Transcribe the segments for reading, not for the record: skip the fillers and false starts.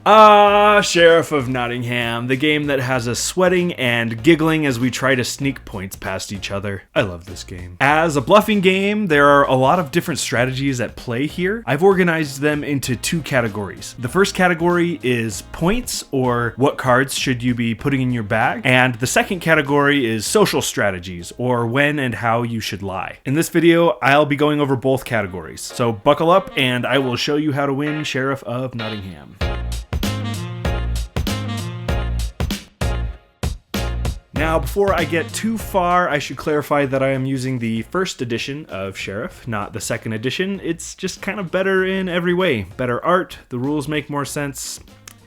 Sheriff of Nottingham, the game that has us sweating and giggling as we try to sneak points past each other. I love this game. As a bluffing game, there are a lot of different strategies at play here. I've organized them into two categories. The first category is points, or what cards should you be putting in your bag, and the second category is social strategies, or when and how you should lie. In this video, I'll be going over both categories, so buckle up and I will show you how to win Sheriff of Nottingham. Now, before I get too far, I should clarify that I am using the first edition of Sheriff, not the second edition. It's just kind of better in every way. Better art, the rules make more sense.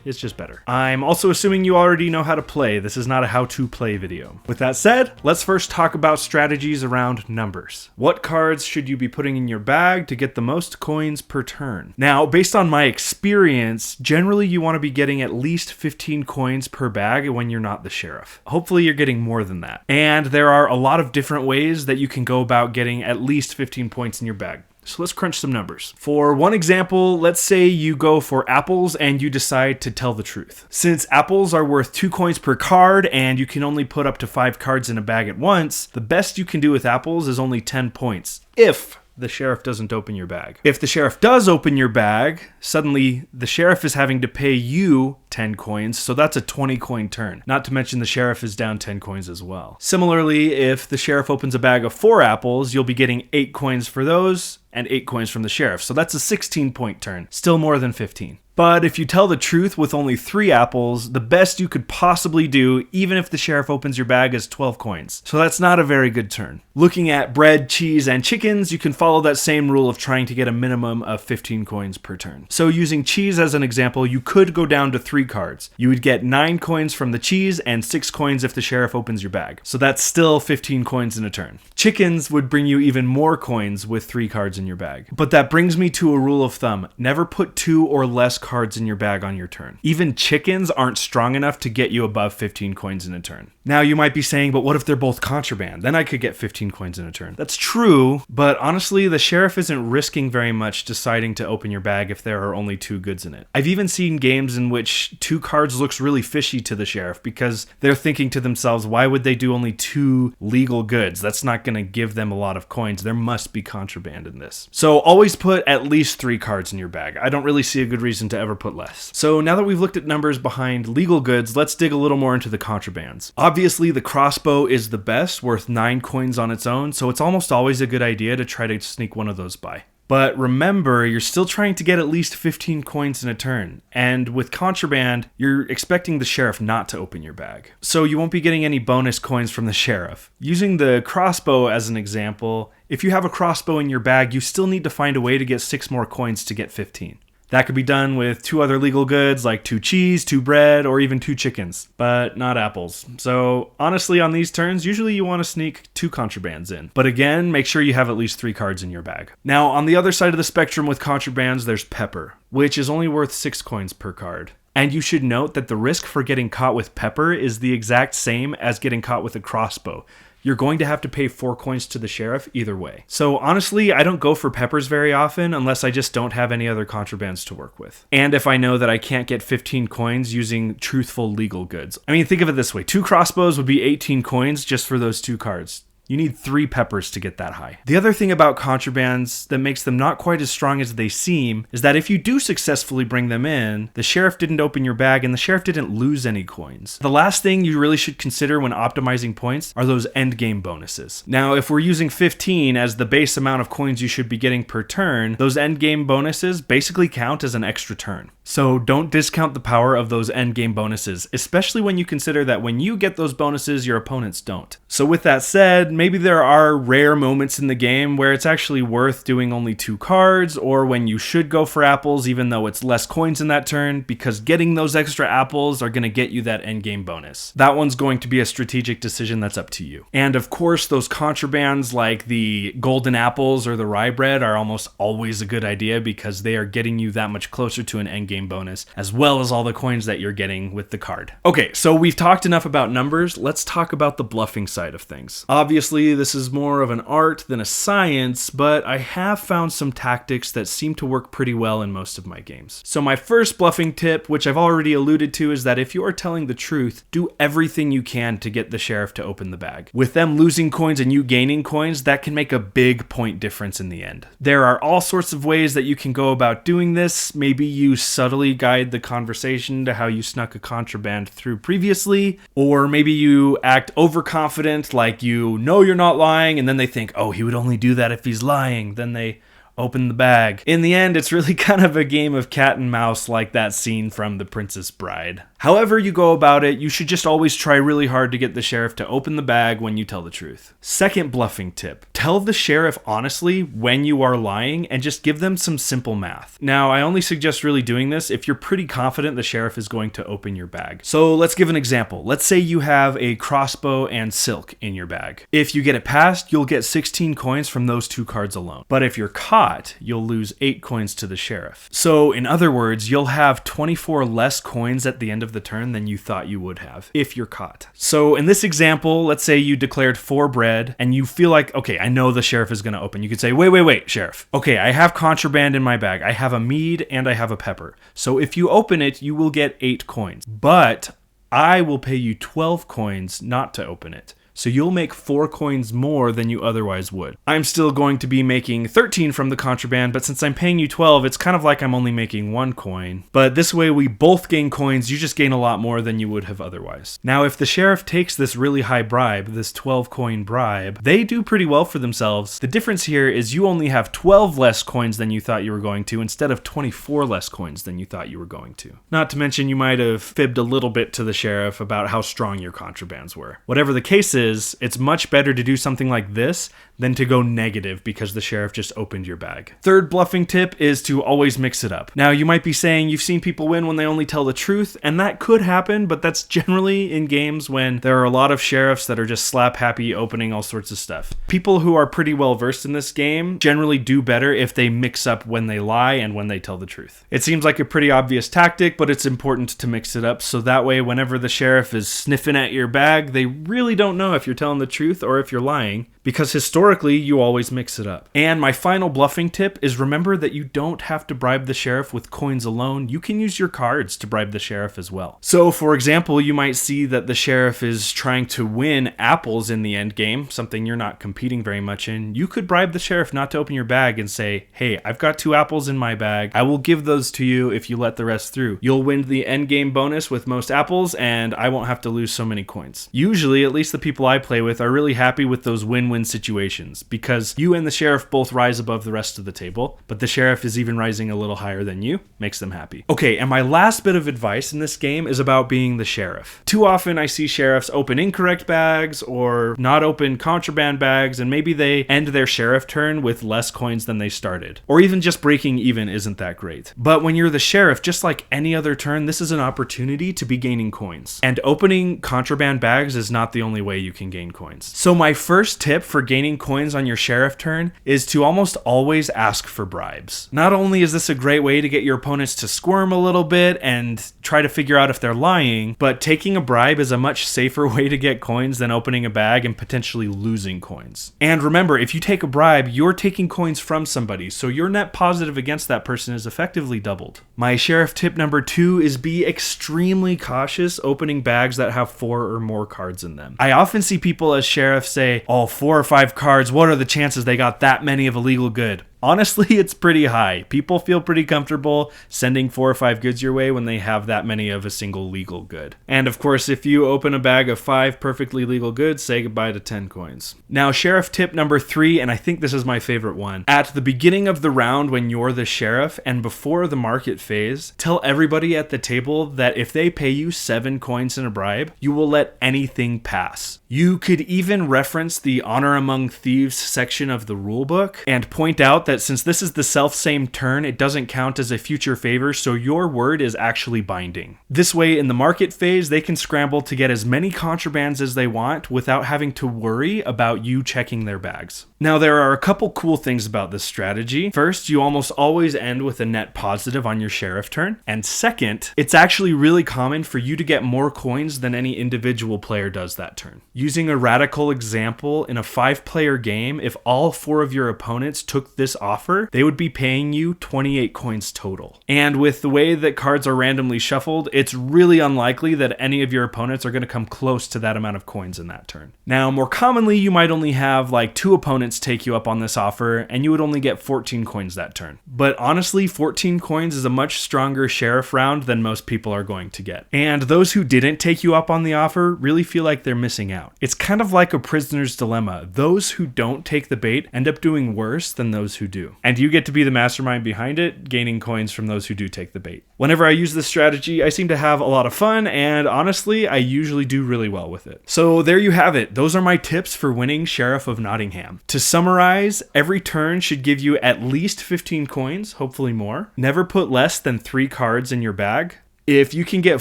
It's just better. I'm also assuming you already know how to play. This is not a how-to play video. With that said, let's first talk about strategies around numbers. What cards should you be putting in your bag to get the most coins per turn? Now, based on my experience, generally you want to be getting at least 15 coins per bag when you're not the sheriff. Hopefully you're getting more than that. And there are a lot of different ways that you can go about getting at least 15 points in your bag. So let's crunch some numbers. For one example, let's say you go for apples and you decide to tell the truth. Since apples are worth 2 coins per card and you can only put up to 5 cards in a bag at once, the best you can do with apples is only 10 points, if the sheriff doesn't open your bag. If the sheriff does open your bag, suddenly the sheriff is having to pay you 10 coins, so that's a 20 coin turn. Not to mention the sheriff is down 10 coins as well. Similarly, if the sheriff opens a bag of 4 apples, you'll be getting 8 coins for those and 8 coins from the sheriff, so that's a 16 point turn. Still more than 15. But if you tell the truth with only 3 apples, the best you could possibly do, even if the sheriff opens your bag, is 12 coins. So that's not a very good turn. Looking at bread, cheese, and chickens, you can follow that same rule of trying to get a minimum of 15 coins per turn. So using cheese as an example, you could go down to 3 cards. You would get 9 coins from the cheese and 6 coins if the sheriff opens your bag. So that's still 15 coins in a turn. Chickens would bring you even more coins with 3 cards in your bag. But that brings me to a rule of thumb. Never put 2 or less cards in your bag on your turn. Even chickens aren't strong enough to get you above 15 coins in a turn. Now you might be saying, but what if they're both contraband? Then I could get 15 coins in a turn. That's true, but honestly, the sheriff isn't risking very much deciding to open your bag if there are only 2 goods in it. I've even seen games in which 2 cards looks really fishy to the sheriff because they're thinking to themselves, why would they do only 2 legal goods? That's not going to give them a lot of coins. There must be contraband in this. So always put at least 3 cards in your bag. I don't really see a good reason to ever put less. So now that we've looked at numbers behind legal goods, let's dig a little more into the contrabands. Obviously, the crossbow is the best, worth 9 coins on its own, so it's almost always a good idea to try to sneak one of those by. But remember, you're still trying to get at least 15 coins in a turn, and with contraband, you're expecting the sheriff not to open your bag. So you won't be getting any bonus coins from the sheriff. Using the crossbow as an example, if you have a crossbow in your bag, you still need to find a way to get 6 more coins to get 15. That could be done with 2 other legal goods like 2 cheese, 2 bread, or even 2 chickens, but not apples. So honestly, on these turns, usually you want to sneak 2 contrabands in. But again, make sure you have at least 3 cards in your bag. Now, on the other side of the spectrum with contrabands, there's pepper, which is only worth 6 coins per card. And you should note that the risk for getting caught with pepper is the exact same as getting caught with a crossbow. You're going to have to pay 4 coins to the sheriff either way. So honestly, I don't go for peppers very often unless I just don't have any other contrabands to work with. And if I know that I can't get 15 coins using truthful legal goods. I mean, think of it this way. 2 crossbows would be 18 coins just for those 2 cards. You need 3 peppers to get that high. The other thing about contrabands that makes them not quite as strong as they seem is that if you do successfully bring them in, the sheriff didn't open your bag and the sheriff didn't lose any coins. The last thing you really should consider when optimizing points are those endgame bonuses. Now, if we're using 15 as the base amount of coins you should be getting per turn, those endgame bonuses basically count as an extra turn. So don't discount the power of those endgame bonuses, especially when you consider that when you get those bonuses, your opponents don't. So with that said, maybe there are rare moments in the game where it's actually worth doing only 2 cards, or when you should go for apples even though it's less coins in that turn, because getting those extra apples are going to get you that endgame bonus. That one's going to be a strategic decision that's up to you. And of course, those contrabands like the golden apples or the rye bread are almost always a good idea because they are getting you that much closer to an endgame bonus, as well as all the coins that you're getting with the card. Okay, so we've talked enough about numbers. Let's talk about the bluffing side of things. Obviously, Obviously, this is more of an art than a science, but I have found some tactics that seem to work pretty well in most of my games. So my first bluffing tip, which I've already alluded to, is that if you are telling the truth, do everything you can to get the sheriff to open the bag. With them losing coins and you gaining coins, that can make a big point difference in the end. There are all sorts of ways that you can go about doing this. Maybe you subtly guide the conversation to how you snuck a contraband through previously, or maybe you act overconfident, like you know you're not lying, and then they think, oh, he would only do that if he's lying. Then they open the bag. In the end, it's really kind of a game of cat and mouse, like that scene from The Princess Bride. However you go about it, you should just always try really hard to get the sheriff to open the bag when you tell the truth. Second bluffing tip: tell the sheriff honestly when you are lying and just give them some simple math. Now, I only suggest really doing this if you're pretty confident the sheriff is going to open your bag. So let's give an example. Let's say you have a crossbow and silk in your bag. If you get it passed, you'll get 16 coins from those two cards alone. But if you're caught, you'll lose 8 coins to the sheriff. So in other words, you'll have 24 less coins at the end of the turn than you thought you would have if you're caught. So in this example, let's say you declared 4 bread and you feel like, okay, I know the sheriff is going to open. You could say, wait, sheriff. Okay, I have contraband in my bag. I have a mead and I have a pepper. So if you open it, you will get 8 coins. But I will pay you 12 coins not to open it. So you'll make 4 coins more than you otherwise would. I'm still going to be making 13 from the contraband, but since I'm paying you 12, it's kind of like I'm only making 1 coin. But this way we both gain coins, you just gain a lot more than you would have otherwise. Now, if the sheriff takes this really high bribe, this 12 coin bribe, they do pretty well for themselves. The difference here is you only have 12 less coins than you thought you were going to, instead of 24 less coins than you thought you were going to. Not to mention you might have fibbed a little bit to the sheriff about how strong your contrabands were. Whatever the case is, it's much better to do something like this than to go negative because the sheriff just opened your bag. Third bluffing tip is to always mix it up. Now, you might be saying you've seen people win when they only tell the truth, and that could happen, but that's generally in games when there are a lot of sheriffs that are just slap happy opening all sorts of stuff. People who are pretty well versed in this game generally do better if they mix up when they lie and when they tell the truth. It seems like a pretty obvious tactic, but it's important to mix it up so that way whenever the sheriff is sniffing at your bag, they really don't know if you're telling the truth or if you're lying, because historically you always mix it up. And my final bluffing tip is remember that you don't have to bribe the sheriff with coins alone. You can use your cards to bribe the sheriff as well. So for example, you might see that the sheriff is trying to win apples in the end game, something you're not competing very much in. You could bribe the sheriff not to open your bag and say, hey, I've got 2 apples in my bag. I will give those to you if you let the rest through. You'll win the end game bonus with most apples and I won't have to lose so many coins. Usually, at least the people I play with are really happy with those win-win situations because you and the sheriff both rise above the rest of the table, but the sheriff is even rising a little higher than you, makes them happy. Okay, and my last bit of advice in this game is about being the sheriff. Too often I see sheriffs open incorrect bags or not open contraband bags, and maybe they end their sheriff turn with less coins than they started. Or even just breaking even isn't that great. But when you're the sheriff, just like any other turn, this is an opportunity to be gaining coins. And opening contraband bags is not the only way you can gain coins. So my first tip for gaining coins on your sheriff turn is to almost always ask for bribes. Not only is this a great way to get your opponents to squirm a little bit and try to figure out if they're lying, but taking a bribe is a much safer way to get coins than opening a bag and potentially losing coins. And remember, if you take a bribe, you're taking coins from somebody, so your net positive against that person is effectively doubled. My sheriff tip number 2 is be extremely cautious opening bags that have 4 or more cards in them. I often see people as sheriffs say, oh, 4 or 5 cards, what are the chances they got that many of illegal good? Honestly, it's pretty high. People feel pretty comfortable sending 4 or 5 goods your way when they have that many of a single legal good. And of course, if you open a bag of 5 perfectly legal goods, say goodbye to 10 coins. Now, sheriff tip number 3, and I think this is my favorite one. At the beginning of the round when you're the sheriff and before the market phase, tell everybody at the table that if they pay you 7 coins in a bribe, you will let anything pass. You could even reference the Honor Among Thieves section of the rulebook and point out that since this is the self-same turn, it doesn't count as a future favor, so your word is actually binding. This way, in the market phase, they can scramble to get as many contrabands as they want without having to worry about you checking their bags. Now, there are a couple cool things about this strategy. First, you almost always end with a net positive on your sheriff turn. And second, it's actually really common for you to get more coins than any individual player does that turn. Using a radical example, in a 5-player game, if all 4 of your opponents took this offer, they would be paying you 28 coins total. And with the way that cards are randomly shuffled, it's really unlikely that any of your opponents are going to come close to that amount of coins in that turn. Now, more commonly, you might only have like 2 opponents take you up on this offer, and you would only get 14 coins that turn. But honestly, 14 coins is a much stronger sheriff round than most people are going to get. And those who didn't take you up on the offer really feel like they're missing out. It's kind of like a prisoner's dilemma. Those who don't take the bait end up doing worse than those who do. And you get to be the mastermind behind it, gaining coins from those who do take the bait. Whenever I use this strategy, I seem to have a lot of fun, and honestly, I usually do really well with it. So there you have it. Those are my tips for winning Sheriff of Nottingham. To summarize, every turn should give you at least 15 coins, hopefully more. Never put less than 3 cards in your bag. If you can get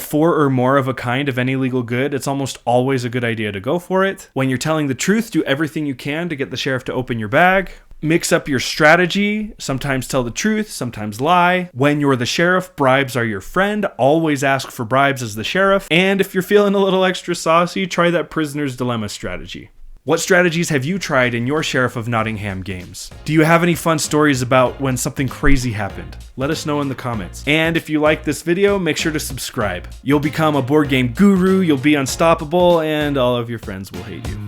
4 or more of a kind of any legal good, it's almost always a good idea to go for it. When you're telling the truth, do everything you can to get the sheriff to open your bag. Mix up your strategy, sometimes tell the truth, sometimes lie. When you're the sheriff, bribes are your friend. Always ask for bribes as the sheriff. And if you're feeling a little extra saucy, try that prisoner's dilemma strategy. What strategies have you tried in your Sheriff of Nottingham games? Do you have any fun stories about when something crazy happened? Let us know in the comments. And if you like this video, make sure to subscribe. You'll become a board game guru, you'll be unstoppable, and all of your friends will hate you.